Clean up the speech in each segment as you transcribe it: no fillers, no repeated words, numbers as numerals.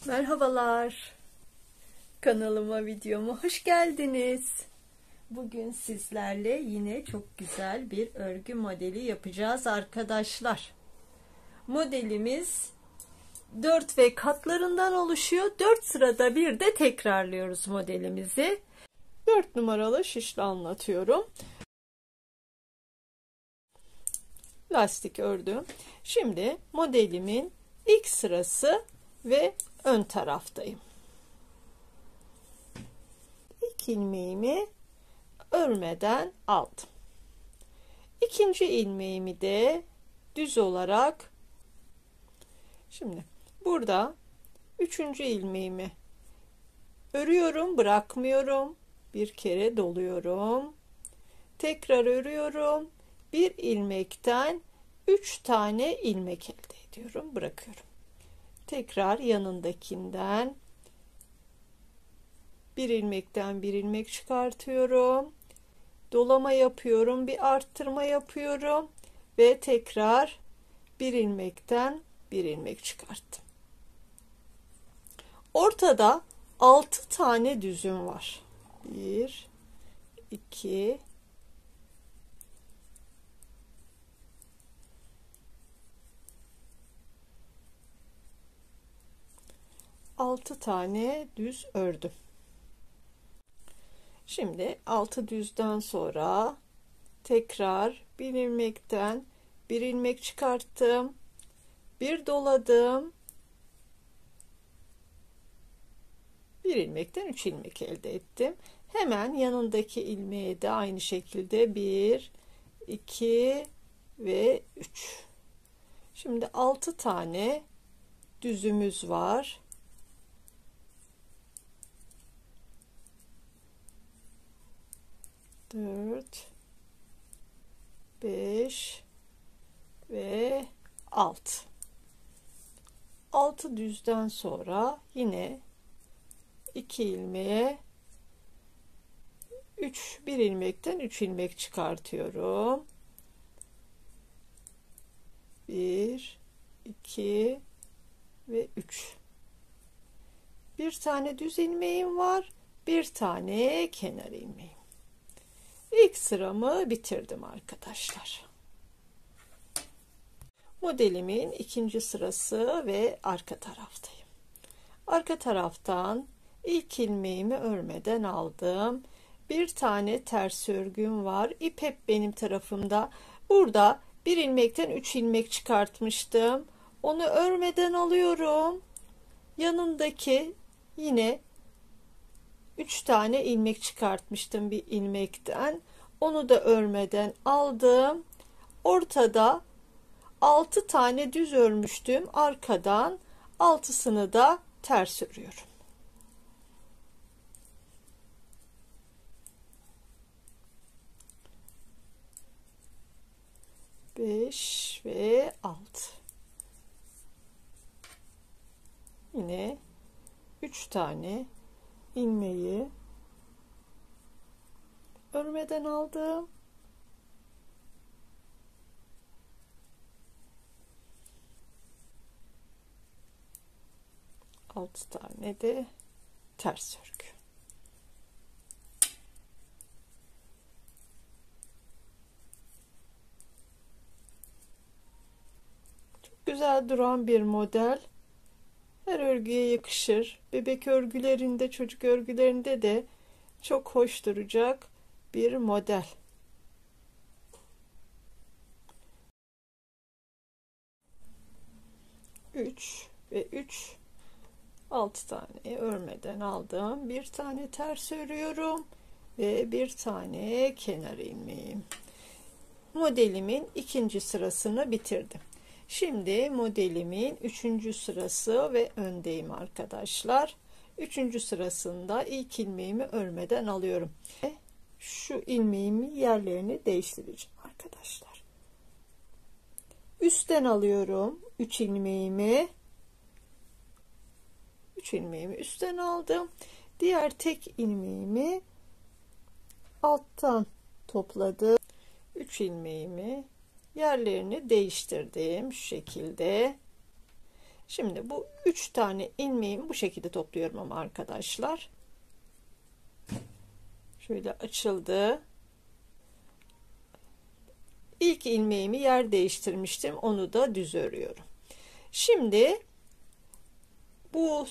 Merhabalar. Kanalıma, videoma hoş geldiniz. Bugün sizlerle yine çok güzel bir örgü modeli yapacağız arkadaşlar. Modelimiz 4 ve katlarından oluşuyor. 4 sırada bir de tekrarlıyoruz modelimizi. 4 numaralı şişle anlatıyorum. Lastik ördüm. Şimdi modelimin ilk sırası ve ön taraftayım. İlk ilmeğimi örmeden aldım. İkinci ilmeğimi de düz olarak, şimdi burada üçüncü ilmeğimi örüyorum, bırakmıyorum, bir kere doluyorum, tekrar örüyorum, bir ilmekten 3 tane ilmek elde ediyorum, bırakıyorum, tekrar yanındakinden bir ilmekten bir ilmek çıkartıyorum, dolama yapıyorum, bir arttırma yapıyorum ve tekrar bir ilmekten bir ilmek çıkarttım. Ortada 6 tane düzüm var. 1 2 6 tane düz ördüm. Şimdi 6 düzden sonra tekrar bir ilmekten bir ilmek çıkarttım, bir doladım, bir ilmekten 3 ilmek elde ettim. Hemen yanındaki ilmeğe de aynı şekilde 1 2 ve 3. Şimdi 6 tane düzümüz var. 4 5 ve 6 düzden sonra yine 2 ilmeğe bir ilmekten 3 ilmek çıkartıyorum. 1 2 ve 3. Bir tane düz ilmeğim var, bir tane kenar ilmeğim. İlk sıramı bitirdim arkadaşlar. Modelimin ikinci sırası ve arka taraftayım. Arka taraftan ilk ilmeğimi örmeden aldım. Bir tane ters örgüm var. İp hep benim tarafımda. Burada bir ilmekten 3 ilmek çıkartmıştım. Onu örmeden alıyorum. Yanındaki yine 3 tane ilmek çıkartmıştım bir ilmekten. Onu da örmeden aldım. Ortada 6 tane düz örmüştüm. Arkadan 6'sını da ters örüyorum. 5 ve 6. Yine 3 tane ilmeği örmeden aldım. Altı tane de ters örgü. Çok güzel duran bir model. Her örgüye yakışır. Bebek örgülerinde, çocuk örgülerinde de çok hoş duracak bir model. Üç ve 3, 6 tane örmeden aldım. Bir tane ters örüyorum ve bir tane kenar ilmeğim. Modelimin ikinci sırasını bitirdim. Şimdi modelimin 3. sırası ve öndeyim arkadaşlar. 3. sırasında ilk ilmeğimi örmeden alıyorum. Şu ilmeğimi yerlerini değiştireceğim arkadaşlar. Üstten alıyorum 3 ilmeğimi. 3 ilmeğimi üstten aldım. Diğer tek ilmeğimi alttan topladım. 3 ilmeğimi yerlerini değiştirdim şu şekilde. Şimdi bu 3 tane ilmeğimi bu şekilde topluyorum ama arkadaşlar. Şöyle açıldı. İlk ilmeğimi yer değiştirmiştim. Onu da düz örüyorum. Şimdi bu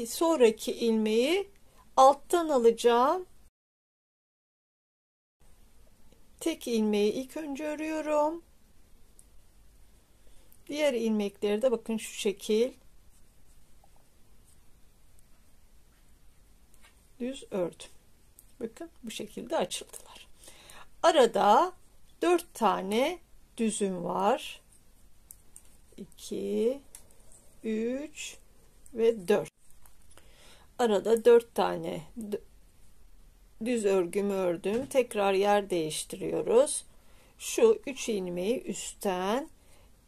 sonraki ilmeği alttan alacağım. Tek ilmeği ilk önce örüyorum. Diğer ilmekleri de bakın şu şekil düz ördüm. Bakın bu şekilde açıldılar. Arada 4 tane düzüm var. 2, 3 ve 4. Arada 4 tane düz örgümü ördüm. Tekrar yer değiştiriyoruz. Şu 3 ilmeği üstten,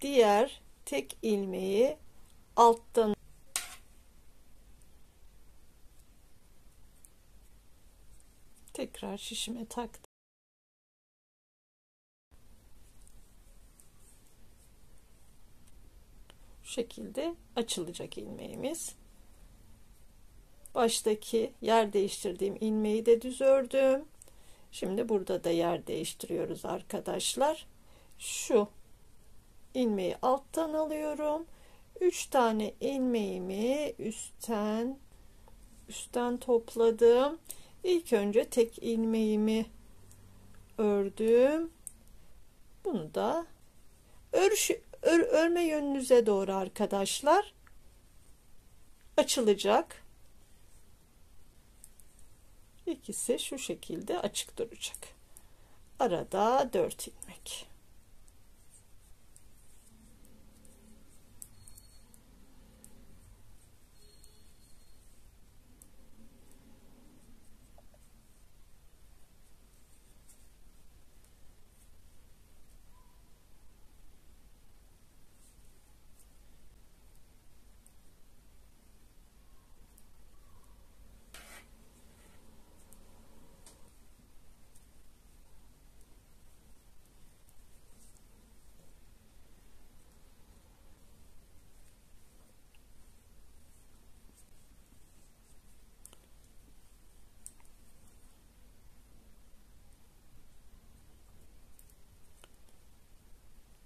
diğer tek ilmeği alttan tekrar şişime taktım. Şu şekilde açılacak ilmeğimiz. Baştaki yer değiştirdiğim ilmeği de düz ördüm. Şimdi burada da yer değiştiriyoruz arkadaşlar. Şu ilmeği alttan alıyorum. 3 tane ilmeğimi üstten topladım. İlk önce tek ilmeğimi ördüm. Bunu da örme yönünüze doğru arkadaşlar açılacak. İkisi şu şekilde açık duracak. Arada 4 ilmek.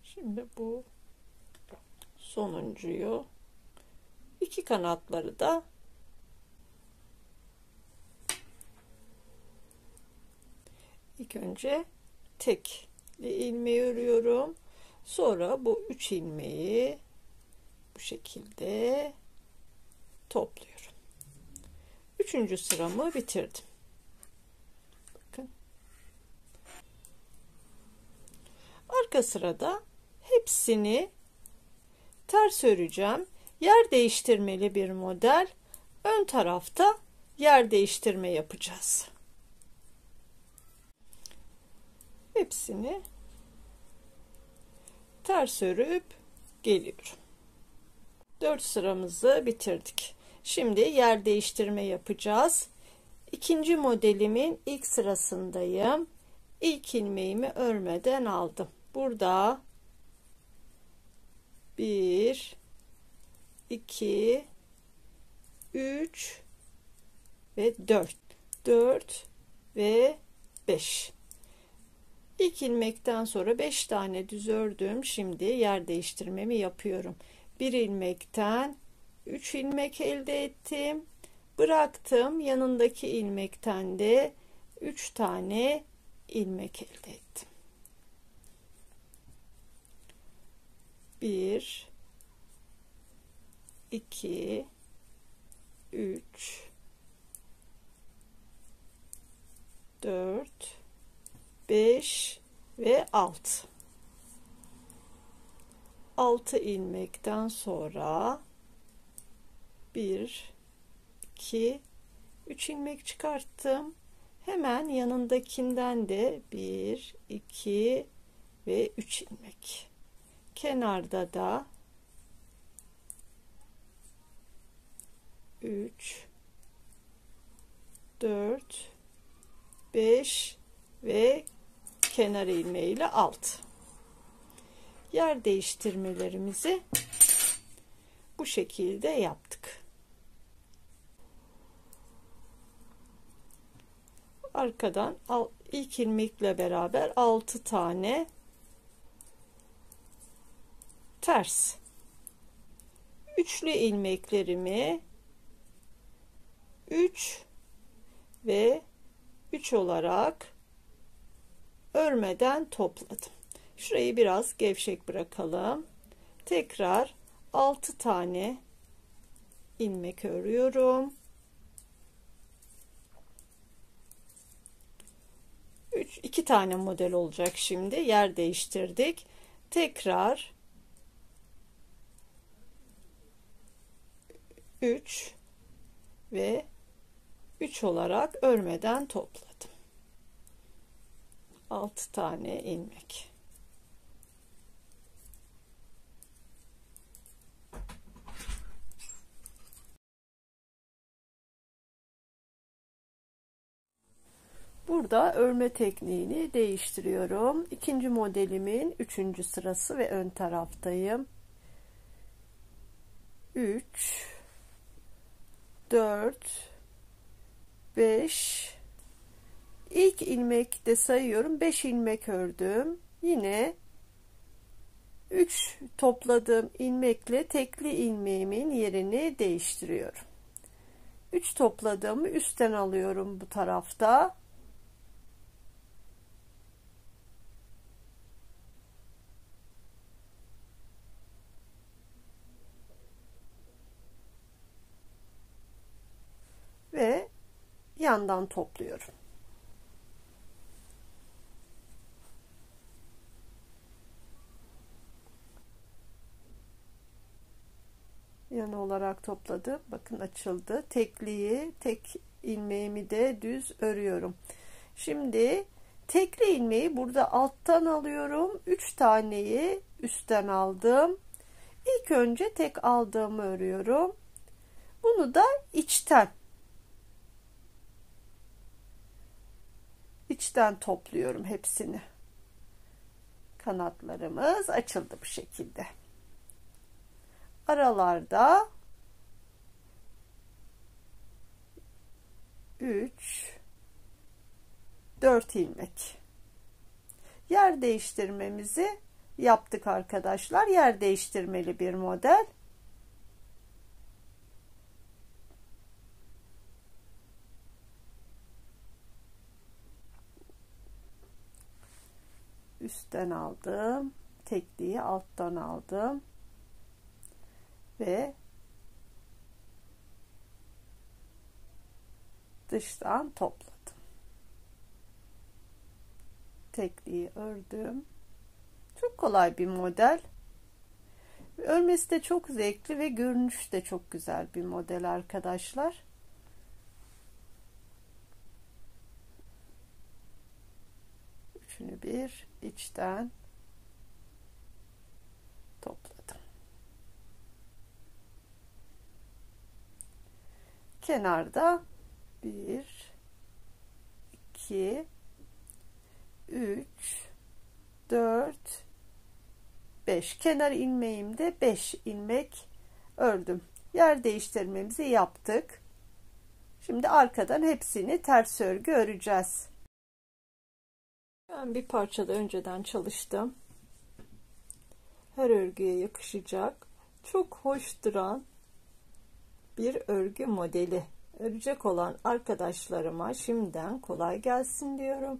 Şimdi bu sonuncuyu, iki kanatları da ilk önce tek ilmeği örüyorum. Sonra bu 3 ilmeği bu şekilde topluyorum. 3. sıramı bitirdim. Bakın. Arka sırada hepsini ters öreceğim. Yer değiştirmeli bir model. Ön tarafta yer değiştirme yapacağız. Hepsini ters örüp geliyorum. 4 sıramızı bitirdik. Şimdi yer değiştirme yapacağız. İkinci modelimin ilk sırasındayım. İlk ilmeğimi örmeden aldım. Burada 1, 2, 3 ve 4. 4 ve 5. İlk ilmekten sonra 5 tane düz ördüm. Şimdi yer değiştirmemi yapıyorum. Bir ilmekten 3 ilmek elde ettim. Bıraktım. Yanındaki ilmekten de 3 tane ilmek elde ettim. 1, 2, 3, 4, 5 ve 6. 6 ilmekten sonra 1, 2, 3 ilmek çıkarttım. Hemen yanındakinden de 1, 2 ve 3 ilmek. Kenarda da 3, 4, 5 ve kenar ilmeği ile 6. Yer değiştirmelerimizi bu şekilde yaptık. Arkadan ilk ilmekle beraber 6 tane ters. Üçlü ilmeklerimi 3 ve 3 olarak örmeden topladım. Şurayı biraz gevşek bırakalım. Tekrar 6 tane ilmek örüyorum. 2 tane model olacak şimdi. Yer değiştirdik. Tekrar 3 ve 3 olarak örmeden topladım. 6 tane ilmek. Burada örme tekniğini değiştiriyorum. İkinci modelimin 3. sırası ve ön taraftayım. 3 4 5 ilk ilmekte sayıyorum. 5 ilmek ördüm. Yine 3 topladığım ilmekle tekli ilmeğimin yerini değiştiriyorum. 3 topladığımı üstten alıyorum bu tarafta. Ve yandan topluyorum. Yan olarak topladım. Bakın açıldı. Tek ilmeğimi de düz örüyorum. Şimdi tekli ilmeği burada alttan alıyorum. 3 taneyi üstten aldım. İlk önce tek aldığımı örüyorum. Bunu da içten topluyorum hepsini. Kanatlarımız açıldı bu şekilde. Aralarda 3 4 ilmek. Yer değiştirmemizi yaptık arkadaşlar. Yer değiştirmeli bir model. Üstten aldım. Tekliği alttan aldım. Ve dıştan topladım. Tekliği ördüm. Çok kolay bir model. Örmesi de çok zevkli ve görünüşü de çok güzel bir model arkadaşlar. Üçünü bir içten topladım. Kenarda 1 2 3 4 5 kenar ilmeğimde 5 ilmek ördüm. Yer değiştirmemizi yaptık. Şimdi arkadan hepsini ters örgü öreceğiz. Ben bir parçada önceden çalıştım. Her örgüye yakışacak, çok hoş duran bir örgü modeli. Örecek olan arkadaşlarıma şimdiden kolay gelsin diyorum.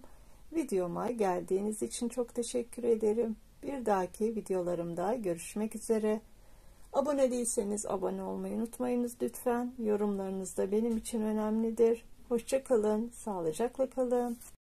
Videoma geldiğiniz için çok teşekkür ederim. Bir dahaki videolarımda görüşmek üzere. Abone değilseniz abone olmayı unutmayınız lütfen. Yorumlarınız da benim için önemlidir. Hoşça kalın, sağlıcakla kalın.